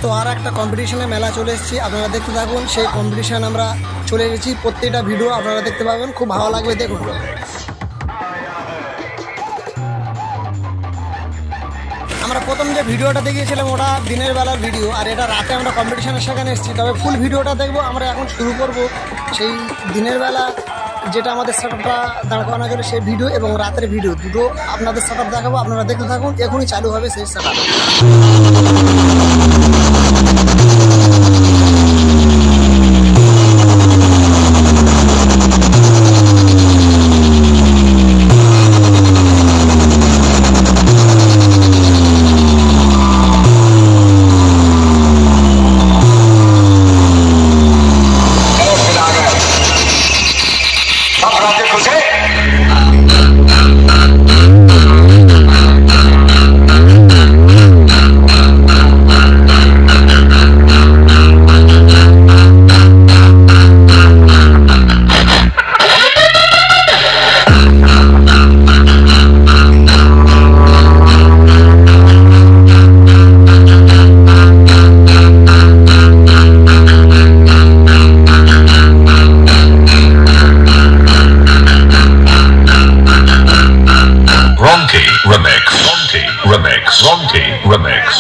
তো আর একটা কম্পিটিশনে মেলা চলে এসেছি, আপনারা দেখতে থাকুন। সেই কম্পিটিশন আমরা চলে গেছি, প্রত্যেকটা ভিডিও আপনারা দেখতে পাবেন, খুব ভালো লাগবে, দেখুন। আমরা প্রথম যে ভিডিওটা দেখিয়েছিলাম ওটা দিনের বেলার ভিডিও, আর এটা রাতে আমরা কম্পিটিশনের সেখানে এসেছি। তবে ফুল ভিডিওটা দেখবো আমরা এখন শুরু করব সেই দিনের বেলা যেটা আমাদের সেটআপটা দাঁড় করানো গেলে সেই ভিডিও এবং রাতের ভিডিও দুটো আপনাদের সেটআপ দেখাবো, আপনারা দেখতে থাকুন। এখনই চালু হবে সেই সেটআপ।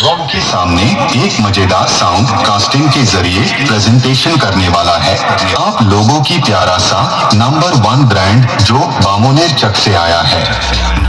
रॉन्की के सामने एक मजेदार साउंड कास्टिंग के जरिए प्रेजेंटेशन करने वाला है आप लोगों की प्यारा सा नंबर 1 ब्रांड जो बामोनेर चक से आया है।